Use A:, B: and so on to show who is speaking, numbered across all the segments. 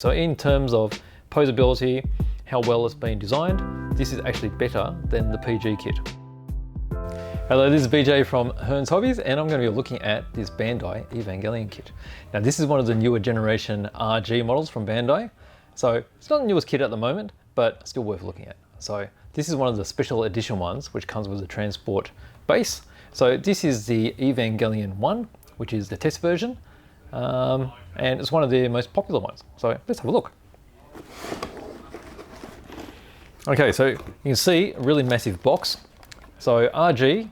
A: So in terms of posability, how well it's been designed, this is actually better than the PG kit. Hello, this is BJ from Hearn's Hobbies, and I'm going to be looking at this Bandai Evangelion kit. Now this is one of the newer generation RG models from Bandai. So it's not the newest kit at the moment, but still worth looking at. So this is one of the special edition ones, which comes with a transport base. So this is the Evangelion 1, which is the test version. And it's one of their most popular ones. So let's have a look. Okay, so you can see a really massive box. So RG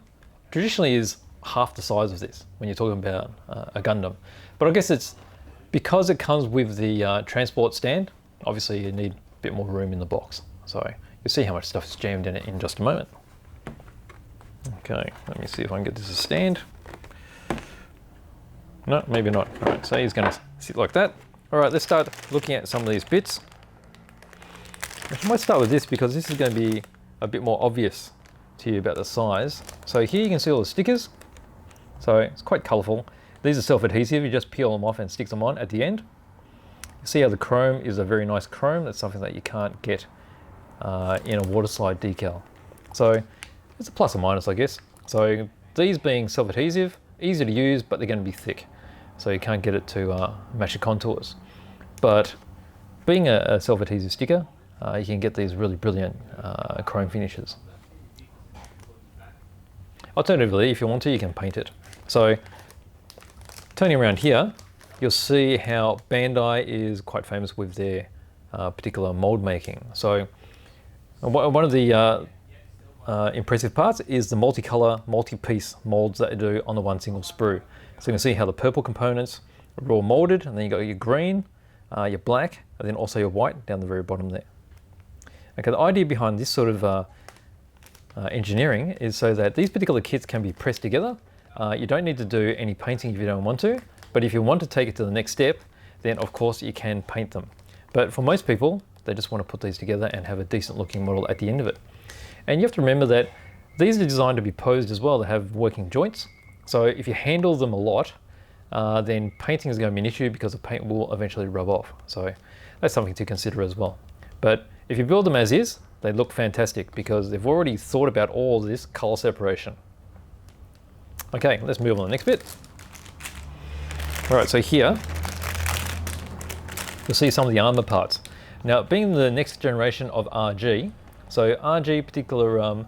A: traditionally is half the size of this when you're talking about a Gundam. But I guess it's because it comes with the transport stand, obviously you need a bit more room in the box. So you'll see how much stuff is jammed in it in just a moment. Okay, let me see if I can get this to stand. No, maybe not. All right, so he's going to sit like that. All right, let's start looking at some of these bits. I might start with this because this is going to be a bit more obvious to you about the size. So here you can see all the stickers. So it's quite colorful. These are self-adhesive. You just peel them off and stick them on at the end. You see how the chrome is a very nice chrome. That's something that you can't get in a water slide decal. So it's a plus or minus, I guess. So these being self-adhesive, easy to use, but they're going to be thick. So you can't get it to match the contours. But being a self-adhesive sticker, you can get these really brilliant chrome finishes. Alternatively, if you want to, you can paint it. So turning around here, you'll see how Bandai is quite famous with their particular mold making. So one of the impressive parts is the multicolor, multi-piece molds that they do on the one single sprue. So you can see how the purple components are all molded, and then you got your green, your black, and then also your white down the very bottom there. Okay, the idea behind this sort of engineering is so that these particular kits can be pressed together. You don't need to do any painting if you don't want to, but if you want to take it to the next step, then of course you can paint them. But for most people, they just want to put these together and have a decent looking model at the end of it. And you have to remember that these are designed to be posed as well, to have working joints. So if you handle them a lot, then painting is going to be an issue because the paint will eventually rub off. So that's something to consider as well. But if you build them as is, they look fantastic because they've already thought about all this color separation. Okay, let's move on to the next bit. All right, so here, you'll see some of the armor parts. Now, being the next generation of RG, so RG particular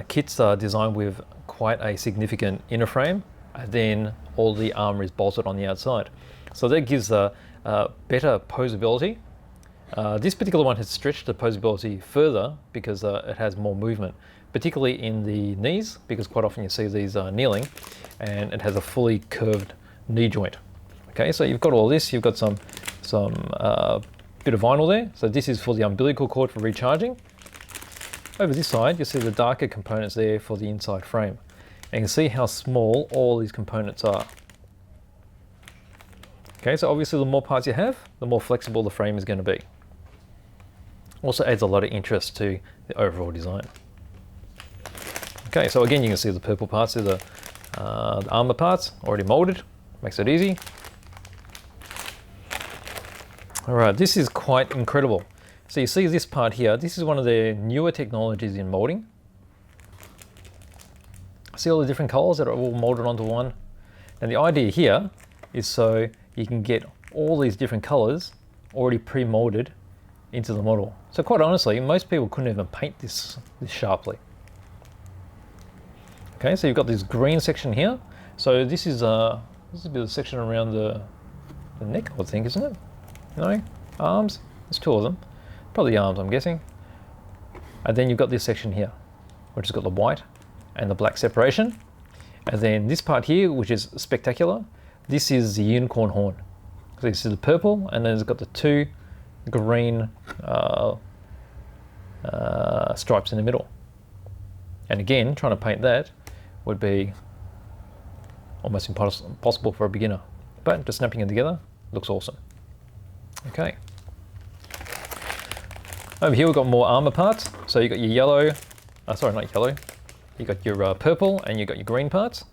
A: kits are designed with quite a significant inner frame, and then all the armor is bolted on the outside. So that gives a better posability. This particular one has stretched the posability further because it has more movement, particularly in the knees, because quite often you see these kneeling, and it has a fully curved knee joint. Okay, so you've got all this, you've got some bit of vinyl there. So this is for the umbilical cord for recharging. Over this side, you'll see the darker components there for the inside frame. And you can see how small all these components are. Okay, so obviously the more parts you have, the more flexible the frame is going to be. Also adds a lot of interest to the overall design. Okay, so again, you can see the purple parts are the armor parts, already molded, makes it easy. All right, this is quite incredible. So you see this part here, this is one of their newer technologies in molding. See all the different colors that are all molded onto one? And the idea here is so you can get all these different colors already pre-molded into the model. So quite honestly, most people couldn't even paint this sharply. Okay, so you've got this green section here. So this is a bit of the section around the neck, I would think, isn't it? No? Arms? There's two of them. Probably arms, I'm guessing. And then you've got this section here, which has got the white and the black separation. And then this part here, which is spectacular, this is the unicorn horn. So this is the purple, and then it's got the two green stripes in the middle. And again, trying to paint that would be almost impossible for a beginner. But just snapping it together looks awesome. Okay. Over here we've got more armor parts. So you've got your yellow, sorry, not yellow. You've got your purple and you've got your green parts.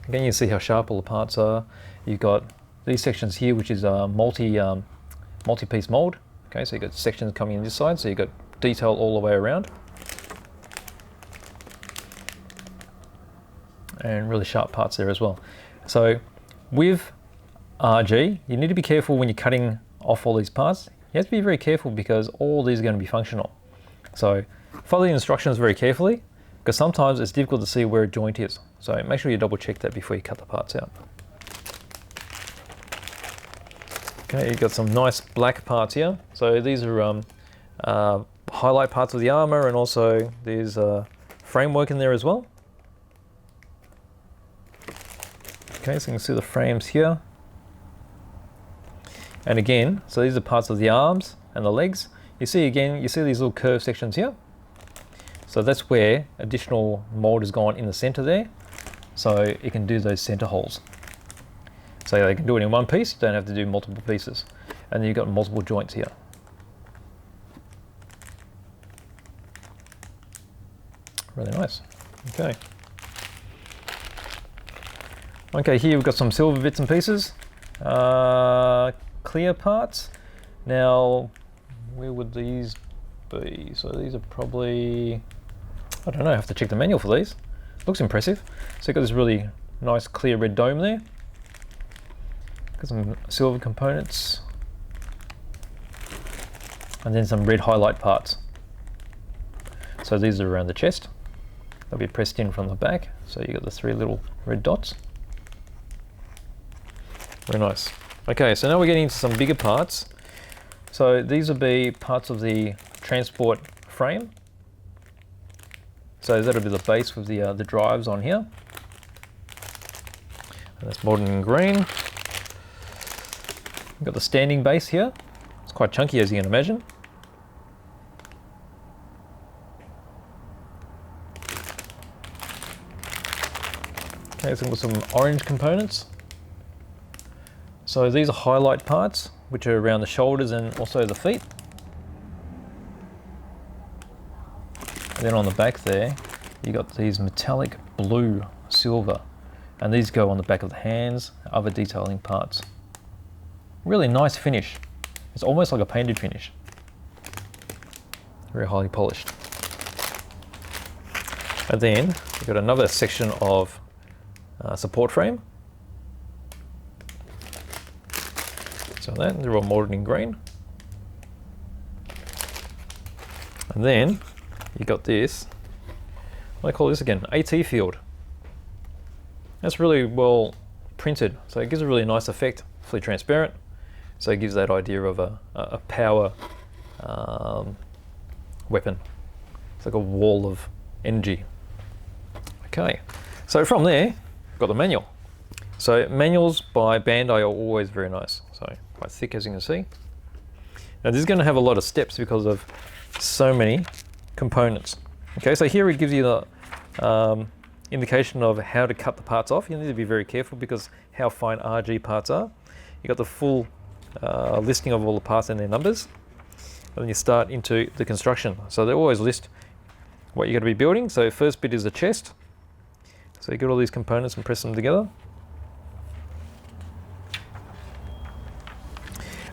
A: Again, you see how sharp all the parts are. You've got these sections here, which is a multi-piece mold. Okay, so you've got sections coming in this side, so you've got detail all the way around. And really sharp parts there as well. So with RG, you need to be careful when you're cutting off all these parts. You have to be very careful because all these are going to be functional. So follow the instructions very carefully, because sometimes it's difficult to see where a joint is. So make sure you double check that before you cut the parts out. Okay, you've got some nice black parts here. So these are highlight parts of the armor, and also there's framework in there as well. Okay, so you can see the frames here. And again, so these are parts of the arms and the legs. You see these little curved sections here. So that's where additional mold has gone in the center there. So it can do those center holes. So they can do it in one piece, you don't have to do multiple pieces. And then you've got multiple joints here. Really nice. Okay. Okay, here we've got some silver bits and pieces. Clear parts. Now, where would these be? So these are probably, I don't know, I have to check the manual for these. Looks impressive. So you've got this really nice clear red dome there. Got some silver components. And then some red highlight parts. So these are around the chest. They'll be pressed in from the back. So you got the 3 little red dots. Very nice. Okay, so now we're getting into some bigger parts. So these will be parts of the transport frame. So that'll be the base with the drives on here. And that's molded in green. We've got the standing base here. It's quite chunky, as you can imagine. Okay, so we've got some orange components. So these are highlight parts, which are around the shoulders and also the feet. And then on the back there, you got these metallic blue silver, and these go on the back of the hands, other detailing parts. Really nice finish. It's almost like a painted finish. Very highly polished. And then you've got another section of support frame. So that, they're all molded in green. And then you got this, what do I call this again? AT field. That's really well printed, so it gives a really nice effect, fully transparent. So it gives that idea of a power weapon. It's like a wall of energy. Okay, so from there, we've got the manual. So manuals by Bandai are always very nice. So quite thick, as you can see. Now this is going to have a lot of steps because of so many components. Okay, so here it gives you the indication of how to cut the parts off. You need to be very careful because how fine RG parts are. You got the full listing of all the parts and their numbers. And then you start into the construction. So they always list what you're going to be building. So first bit is the chest. So you get all these components and press them together.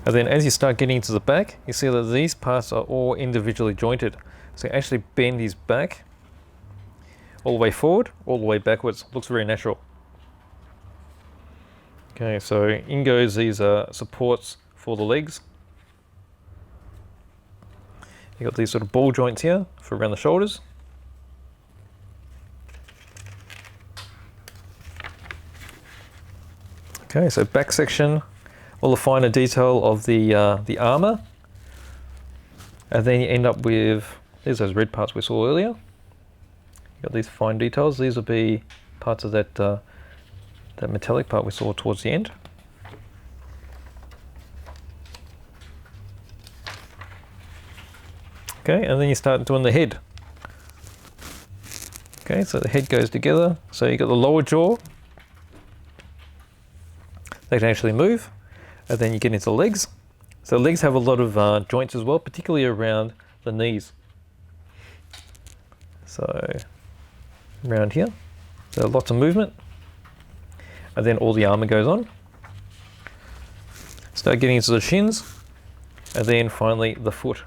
A: And then as you start getting into the back, you see that these parts are all individually jointed. So you actually bend these back all the way forward, all the way backwards. Looks very natural. Okay, so in goes these supports for the legs. You got these sort of ball joints here for around the shoulders. Okay, so back section, all the finer detail of the armor, and then you end up with, there's those red parts we saw earlier. You got these fine details. These will be parts of that that metallic part we saw towards the end. Okay, and then you start doing the head. Okay, so the head goes together. So you got the lower jaw. They can actually move. And then you get into the legs. So legs have a lot of joints as well, particularly around the knees. So around here, so lots of movement. And then all the armor goes on. Start getting into the shins, and then finally the foot.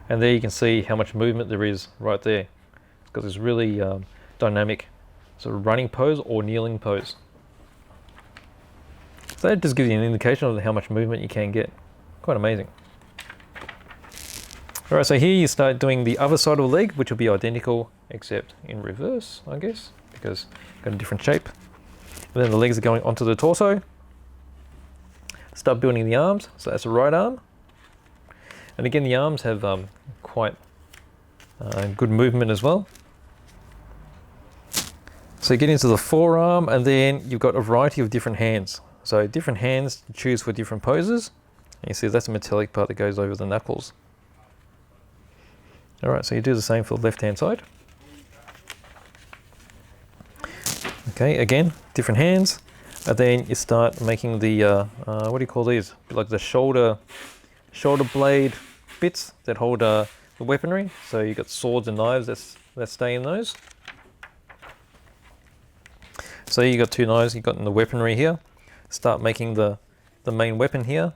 A: And there you can see how much movement there is right there. It's got this really dynamic sort of running pose or kneeling pose. So that just gives you an indication of how much movement you can get. Quite amazing. Alright, so here you start doing the other side of the leg, which will be identical except in reverse, I guess, because it's got a different shape. And then the legs are going onto the torso. Start building the arms, so that's the right arm. And again, the arms have quite good movement as well. So you get into the forearm, and then you've got a variety of different hands. So different hands to choose for different poses. And you see that's a metallic part that goes over the knuckles. Alright, so you do the same for the left hand side. Okay, again, different hands. And then you start making the, what do you call these? Like the shoulder blade bits that hold the weaponry. So you've got swords and knives that stay in those. So you got two knives you got in the weaponry here. Start making the main weapon here,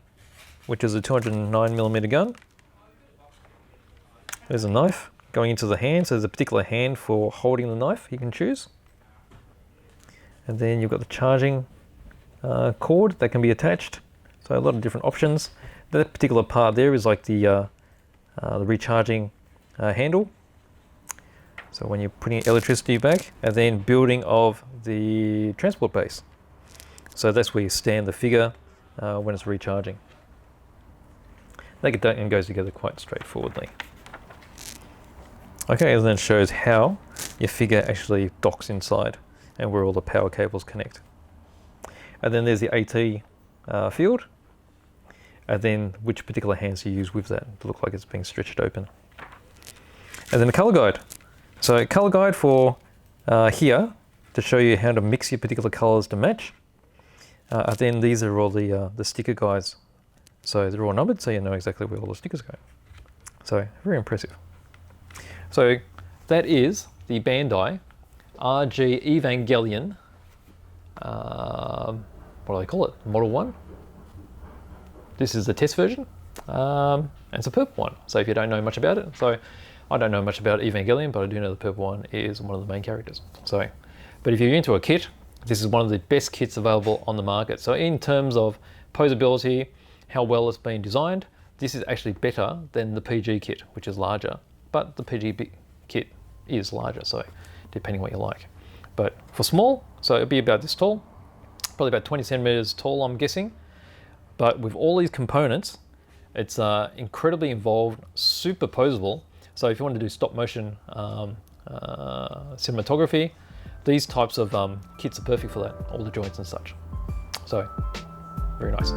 A: which is a 209mm gun. There's a knife going into the hand, so there's a particular hand for holding the knife you can choose. And then you've got the charging cord that can be attached. So a lot of different options. That particular part there is like the recharging handle. So when you're putting electricity back, and then building of the transport base. So that's where you stand the figure when it's recharging. That goes together quite straightforwardly. Okay, and then it shows how your figure actually docks inside and where all the power cables connect. And then there's the AT field, and then which particular hands you use with that to look like it's being stretched open. And then the color guide. So color guide for here to show you how to mix your particular colors to match. And then these are all the sticker guides. So they're all numbered, so you know exactly where all the stickers go. So very impressive. So that is the Bandai RG Evangelion, what do they call it? Model 1. This is the test version, and it's a purple one. So if you don't know much about it, so I don't know much about Evangelion, but I do know the purple one is one of the main characters. So, but if you're into a kit, this is one of the best kits available on the market. So in terms of posability, how well it's been designed, this is actually better than the PG kit, which is larger. But the PG kit is larger, so depending what you like. But for small, so it'll be about this tall, probably about 20 centimeters tall, I'm guessing. But with all these components, it's incredibly involved, super posable. So if you want to do stop motion cinematography, these types of kits are perfect for that, all the joints and such. So, very nice.